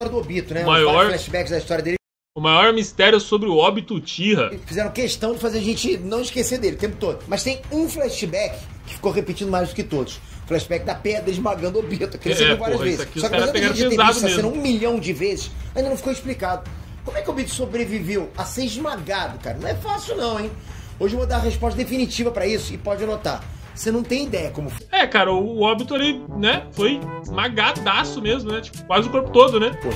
do Obito, né? O maior flashbacks da história dele. O maior mistério sobre o Obito Uchiha. Fizeram questão de fazer a gente não esquecer dele o tempo todo. Mas tem um flashback que ficou repetindo mais do que todos. O flashback da pedra esmagando o Obito. Que ele viu várias vezes. Só que a gente ter visto essa cena 1 milhão de vezes, ainda não ficou explicado. Como é que o Obito sobreviveu a ser esmagado, cara? Não é fácil não, hein? Hoje eu vou dar a resposta definitiva pra isso e pode anotar. Você não tem ideia como foi. É, cara, o Obito ali, né, foi esmagadaço mesmo, né? Tipo, quase o corpo todo, né? Pô.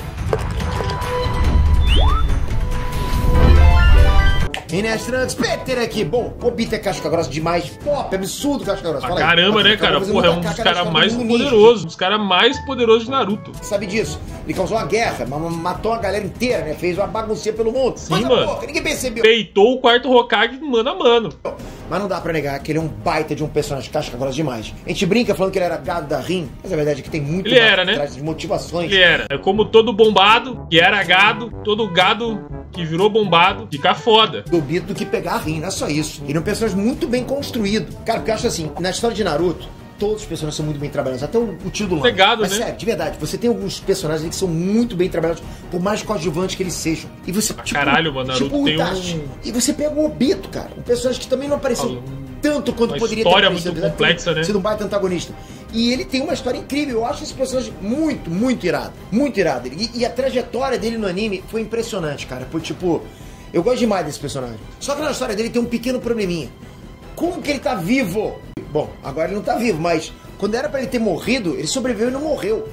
Inês Trunks, Peter aqui. Bom, o Obito é casca grossa demais. Pop, absurdo casca grossa. Fala caramba, aí. Né, cara? Porra, é um dos caras mais poderosos. Um dos caras mais poderosos de Naruto. Sabe disso? Ele causou uma guerra, matou a galera inteira, né? Fez uma baguncinha pelo mundo. Sim, mano. Pouca, ninguém percebeu. Peitou o quarto Hokage mano a mano. Mas não dá pra negar que ele é um baita de um personagem casca grossa demais. A gente brinca falando que ele era gado da Rin, mas a verdade é que tem muito ele era, né? de motivações. Ele era. É como todo bombado, que era gado, todo gado que virou bombado, fica foda. Do Obito do que pegar a Rin, não é só isso. Ele é um personagem muito bem construído. Cara, porque eu acho assim, na história de Naruto, todos os personagens são muito bem trabalhados, até o tio do lado. Legado, mas né? Sério, de verdade, você tem alguns personagens que são muito bem trabalhados, por mais coadjuvantes que eles sejam. E você, caralho, mano, Naruto tem E você pega o Obito, cara, um personagem que também não apareceu tanto quanto poderia ter aparecido. Uma história muito complexa, né? Sendo um baita antagonista. E ele tem uma história incrível. Eu acho esse personagem muito irado. Muito irado. E a trajetória dele no anime foi impressionante, cara. Foi tipo... Eu gosto demais desse personagem. Só que na história dele tem um pequeno probleminha. Como que ele tá vivo? Bom, agora ele não tá vivo, mas quando era pra ele ter morrido, ele sobreviveu e não morreu.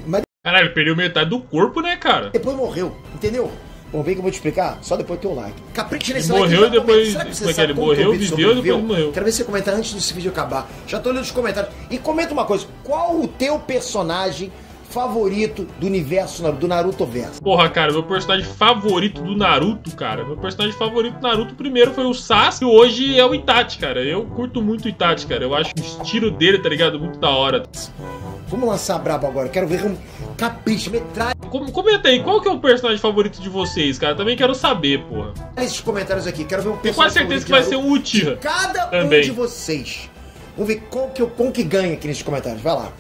Mas... Caralho, ele perdeu metade do corpo, né, cara? Depois morreu, entendeu? Bom, vem que eu vou te explicar, só depois do teu like. Capricha nesse like. Morreu e depois... Como é que ele morreu, viveu e depois morreu. Quero ver você comentar antes desse vídeo acabar. Já tô lendo os comentários. E comenta uma coisa, qual o teu personagem favorito do universo do Narutoverso? Porra, cara, meu personagem favorito do Naruto, cara. Meu personagem favorito do Naruto primeiro foi o Sasuke e hoje é o Itachi, cara. Eu curto muito o Itachi, cara. Eu acho o estilo dele, tá ligado? Muito da hora. Vamos lançar brabo agora. Quero ver um capricho, metralha. Comenta aí, qual que é o personagem favorito de vocês, cara? Também quero saber, porra. Esses comentários aqui, quero ver um personagem. Tenho quase certeza que vai ser um Uchiha. Cada também. Um de vocês. Vamos ver qual que ganha aqui nesses comentários. Vai lá.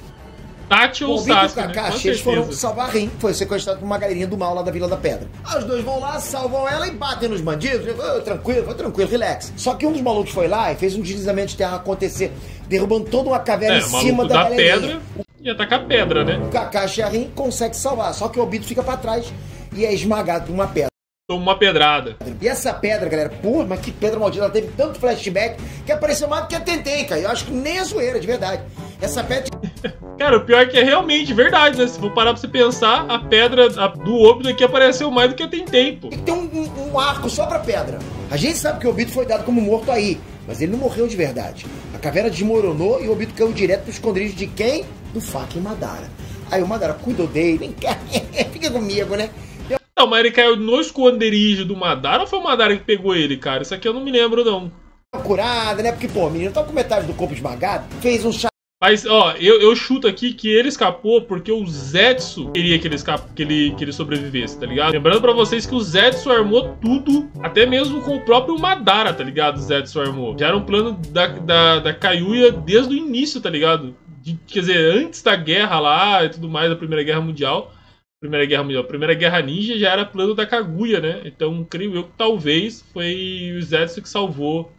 Tati ou Sasuke, né? Eles foram salvar a Rin, foi sequestrado por uma galerinha do mal lá da Vila da Pedra. Os dois vão lá, salvam ela e batem nos bandidos. Tranquilo, relax. Só que um dos malucos foi lá e fez um deslizamento de terra acontecer, derrubando toda uma caverna em cima da pedra e atacar a pedra, né? O Kakashi e a Rin conseguem salvar, só que o Obito fica pra trás e é esmagado por uma pedra. Toma uma pedrada. E essa pedra, galera, porra, mas que pedra maldita. Ela teve tanto flashback que apareceu mais do que a Tenten, cara. Eu acho que nem é zoeira, de verdade. Essa pedra... Cara, o pior é que é realmente verdade, né? Se for parar pra você pensar, a pedra do Obito aqui apareceu mais do que a Tenten, pô. Tem um arco só pra pedra. A gente sabe que o Obito foi dado como morto aí, mas ele não morreu de verdade. A caverna desmoronou e o Obito caiu direto pro esconderijo de quem? Do Faken Madara. Aí o Madara cuidou dele, fica comigo, né? Não, mas ele caiu no esconderijo do Madara ou foi o Madara que pegou ele, cara? Isso aqui eu não me lembro, não. Curada, né? Porque, pô, o menino tá com metade do corpo esmagado, fez um chá. Mas, ó, eu chuto aqui que ele escapou porque o Zetsu queria que ele sobrevivesse, tá ligado? Lembrando pra vocês que o Zetsu armou tudo, até mesmo com o próprio Madara, tá ligado? O Zetsu armou. Já era um plano da Kaguya desde o início, tá ligado? Quer dizer, antes da guerra lá e tudo mais, da Primeira Guerra Mundial. Primeira Guerra Ninja já era plano da Kaguya, né? Então, creio eu que talvez foi o Zetsu que salvou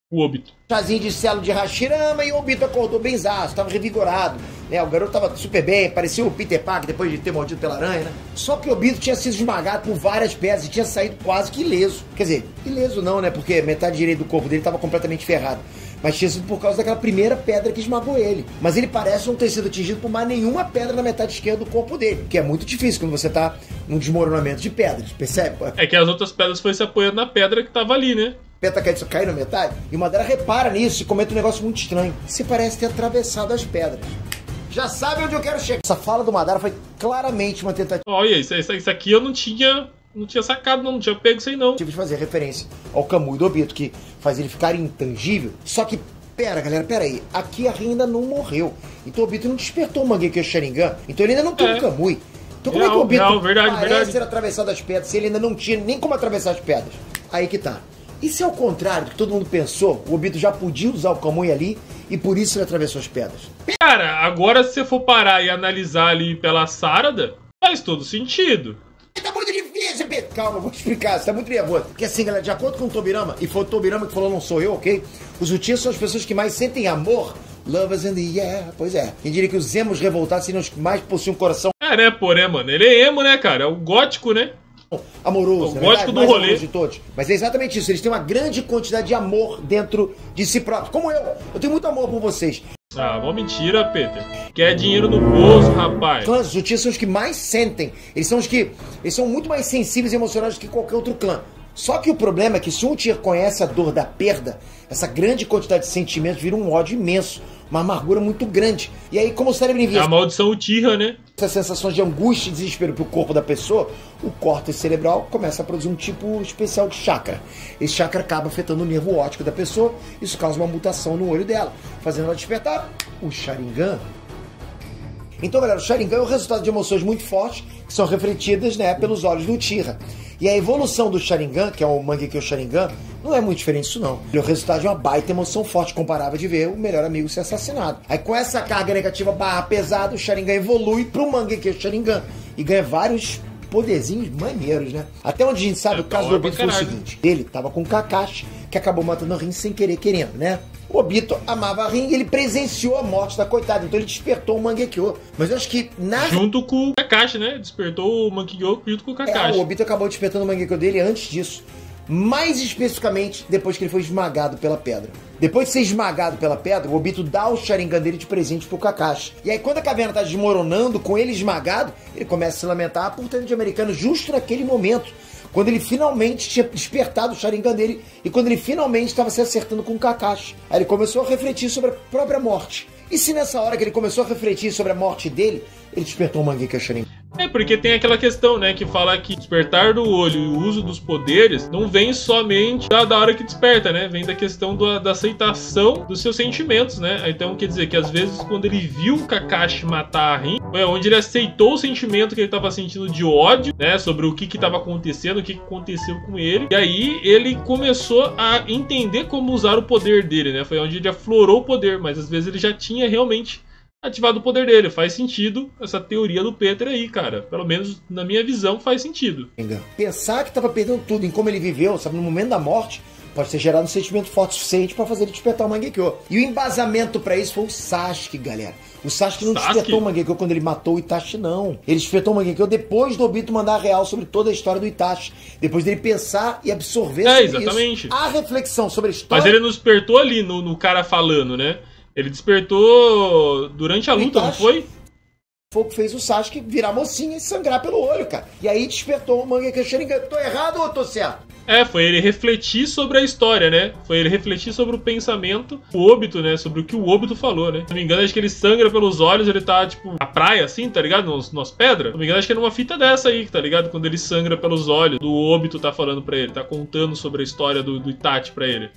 o Obito. Chazinho de celo de Hashirama e o Obito acordou benzaço, tava revigorado, né? O garoto tava super bem, parecia o Peter Parker depois de ter mordido pela aranha, né? Só que o Obito tinha sido esmagado por várias pedras e tinha saído quase que ileso. Quer dizer, ileso não, né? Porque metade direita do corpo dele tava completamente ferrado. Mas tinha sido por causa daquela primeira pedra que esmagou ele. Mas ele parece não ter sido atingido por mais nenhuma pedra na metade esquerda do corpo dele. Que é muito difícil quando você tá num desmoronamento de pedras, percebe? É que as outras pedras foram se apoiando na pedra que tava ali, né? A pedra caiu na metade. E o Madara repara nisso e comenta um negócio muito estranho. Você parece ter atravessado as pedras. Já sabe onde eu quero chegar. Essa fala do Madara foi claramente uma tentativa. Olha, isso aqui eu não tinha sacado, não tinha pego isso aí, não. Tive de fazer referência ao Kamui do Obito, que faz ele ficar intangível. Só que, pera aí. Aqui a Rin ainda não morreu. Então o Obito não despertou o Mangekyou Sharingan. Então ele ainda não tem um Kamui. Então como é que o Obito parece ter atravessado as pedras se ele ainda não tinha nem como atravessar as pedras? Aí que tá. E se ao contrário do que todo mundo pensou, o Obito já podia usar o Kamui ali e por isso ele atravessou as pedras? Cara, agora se você for parar e analisar ali pela Sarada, Faz todo sentido. Tá muito difícil, Pedro. Calma, eu vou te explicar. Você tá muito nervoso. Porque assim, galera, de acordo com o Tobirama, e foi o Tobirama que falou, não sou eu, ok? Os Uchiha são as pessoas que mais sentem amor. Lovers in the air. Pois é. Quem diria que os emos revoltados seriam os que mais possuem um coração... É, né, porém, mano. Ele é emo, né, cara? É o gótico, né? Amoroso, o gótico do rolê de todos. Mas é exatamente isso, eles têm uma grande quantidade de amor dentro de si próprios, como eu tenho muito amor por vocês. Ah, uma mentira, Peter. Quer dinheiro no bolso, rapaz. Clãs dos Uchiha são os que mais sentem, eles são muito mais sensíveis e emocionais do que qualquer outro clã. Só que o problema é que se um Uchiha conhece a dor da perda, essa grande quantidade de sentimentos vira um ódio imenso, uma amargura muito grande. E aí, como o cérebro envia... É a maldição Uchiha, né? Essas sensações de angústia e desespero pro corpo da pessoa, o córtex cerebral começa a produzir um tipo especial de chakra. Esse chakra acaba afetando o nervo óptico da pessoa, isso causa uma mutação no olho dela, fazendo ela despertar o Sharingan. Então, galera, o Sharingan é o resultado de emoções muito fortes que são refletidas, né, pelos olhos do Uchiha. E a evolução do Sharingan, que é o Mangekyo Sharingan, não é muito diferente disso não. Ele é o resultado de uma baita emoção forte comparável de ver o melhor amigo ser assassinado. Aí com essa carga negativa barra pesada, o Sharingan evolui pro Mangekyo Sharingan e ganha vários poderzinhos maneiros, né? Até onde a gente sabe, o caso do Obito foi o seguinte. Ele tava com o Kakashi, que acabou matando o Rin sem querer querendo, né? O Obito amava a Rin e ele presenciou a morte da coitada, então ele despertou o Mangekyo. Mas eu acho que junto com o Kakashi, né? Despertou o Mangekyo junto com o Kakashi. O Obito acabou despertando o Mangekyo dele antes disso. Mais especificamente, depois que ele foi esmagado pela pedra. Depois de ser esmagado pela pedra, o Obito dá o Sharingan dele de presente pro Kakashi. E aí, quando a caverna tá desmoronando, com ele esmagado, ele começa a se lamentar por ter de americano justo naquele momento. Quando ele finalmente tinha despertado o Sharingan dele e quando ele finalmente estava se acertando com o Kakashi. Aí ele começou a refletir sobre a própria morte. E se nessa hora que ele começou a refletir sobre a morte dele, ele despertou o Mangekyo Sharingan? É, porque tem aquela questão, né, que fala que despertar do olho e o uso dos poderes não vem somente da hora que desperta, né? Vem da questão da aceitação dos seus sentimentos, né? Então quer dizer que às vezes quando ele viu o Kakashi matar a Rin, foi onde ele aceitou o sentimento que ele estava sentindo de ódio, né? Sobre o que estava acontecendo, o que aconteceu com ele. E aí ele começou a entender como usar o poder dele, né? Foi onde ele aflorou o poder, mas às vezes ele já tinha realmente ativado o poder dele. Faz sentido essa teoria do Peter aí, cara. Pelo menos na minha visão faz sentido. Pensar que tava perdendo tudo em como ele viveu, sabe, no momento da morte, pode ter gerado um sentimento forte o suficiente pra fazer ele despertar o Mangekyo. E o embasamento pra isso foi o Sasuke, galera. O Sasuke não despertou o Mangekyo quando ele matou o Itachi, não. Ele despertou o Mangekyo depois do Obito mandar a real sobre toda a história do Itachi. Depois dele pensar e absorver sobre exatamente isso. A reflexão sobre a história... Mas ele não despertou ali no cara falando, né? Ele despertou durante a luta, não foi? Foi o que fez o Sasuke virar mocinha e sangrar pelo olho, cara. E aí despertou o Mangekyo Sharingan. Tô errado ou tô certo? É, foi ele refletir sobre a história, né? Foi ele refletir sobre o pensamento do Obito, né? Sobre o que o Obito falou, né? Se não me engano, acho que ele sangra pelos olhos, ele tá, tipo, na praia, assim, tá ligado? Nas pedras. Se não me engano, acho que é numa fita dessa aí, tá ligado? Quando ele sangra pelos olhos, o Obito tá falando pra ele, tá contando sobre a história do Itachi pra ele.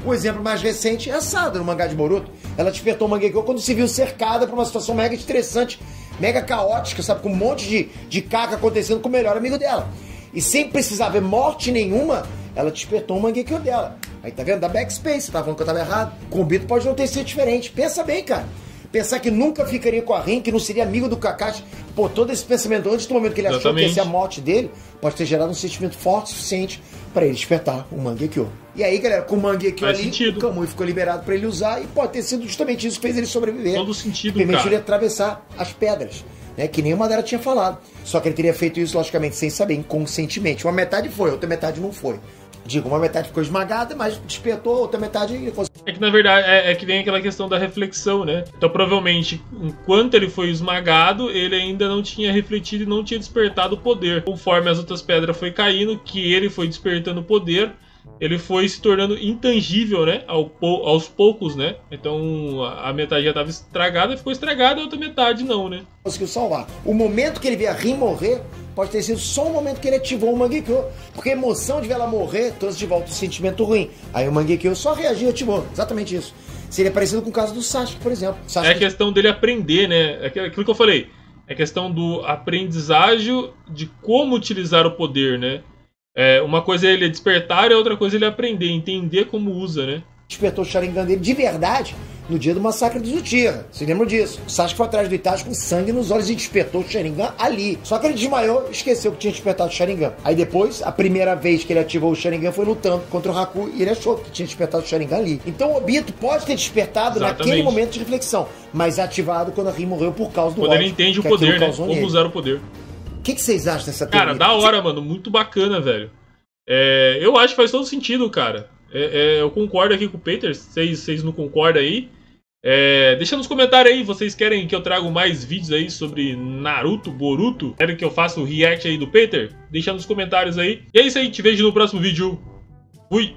O exemplo mais recente é a Sada, no mangá de Boruto. Ela despertou o Mangekyo quando se viu cercada por uma situação mega estressante, mega caótica, sabe? Com um monte de caca acontecendo com o melhor amigo dela. E sem precisar ver morte nenhuma, ela despertou o Mangekyo dela. Aí tá vendo? Da backspace, você tava falando que eu tava errado. Com o Obito pode não ter sido diferente. Pensa bem, cara. Pensar que nunca ficaria com a Rin, que não seria amigo do Kakashi. Pô, todo esse pensamento antes do momento que ele achou que ia ser a morte dele, pode ter gerado um sentimento forte o suficiente para ele despertar o Mangekyo. E aí, galera, com o Mangekyo ali, o Kamui ficou liberado para ele usar e pode ter sido justamente isso que fez ele sobreviver. Todo sentido, permitiu ele atravessar as pedras, né? Que nem o Madara tinha falado. Só que ele teria feito isso, logicamente, sem saber, inconscientemente. Uma metade foi, outra metade não foi. Digo, uma metade ficou esmagada, mas despertou, outra metade... É que, na verdade, é que vem aquela questão da reflexão, né? Então, provavelmente, enquanto ele foi esmagado, ele ainda não tinha refletido e não tinha despertado o poder. Conforme as outras pedras foi caindo, que ele foi despertando o poder, ele foi se tornando intangível, né? Aos poucos, né? Então, a metade já estava estragada, ficou estragada, a outra metade não, né? Conseguiu salvar. O momento que ele vê a Rin morrer, pode ter sido só o momento que ele ativou o Mangekyo. Porque a emoção de ver ela morrer trouxe de volta o sentimento ruim. Aí o Mangekyo só reagiu e ativou. Exatamente isso. Seria parecido com o caso do Sasuke, por exemplo. Sasuke... É a questão dele aprender, né? É aquilo que eu falei. É a questão do aprendizagem de como utilizar o poder, né? Uma coisa é ele despertar e a outra coisa é ele aprender, entender como usa, né? Despertou o Sharingan dele de verdade no dia do massacre dos Uchiha. Vocês lembram disso? O Sasuke foi atrás do Itachi com sangue nos olhos e despertou o Sharingan ali. Só que ele desmaiou e esqueceu que tinha despertado o Sharingan. Aí depois, a primeira vez que ele ativou o Sharingan foi lutando contra o Haku e ele achou que tinha despertado o Sharingan ali. Então o Obito pode ter despertado naquele momento de reflexão, mas ativado quando a Rin morreu por causa do ódio. Quando ele entende o poder, né? Como usar o poder. O que vocês acham dessa teoria? Cara, da hora, mano. Muito bacana, velho. Eu acho que faz todo sentido, cara. Eu concordo aqui com o Peter. Vocês não concordam aí? Deixa nos comentários aí. Vocês querem que eu traga mais vídeos aí sobre Naruto, Boruto? Querem que eu faça o react aí do Peter? Deixa nos comentários aí. E é isso aí. Te vejo no próximo vídeo. Fui!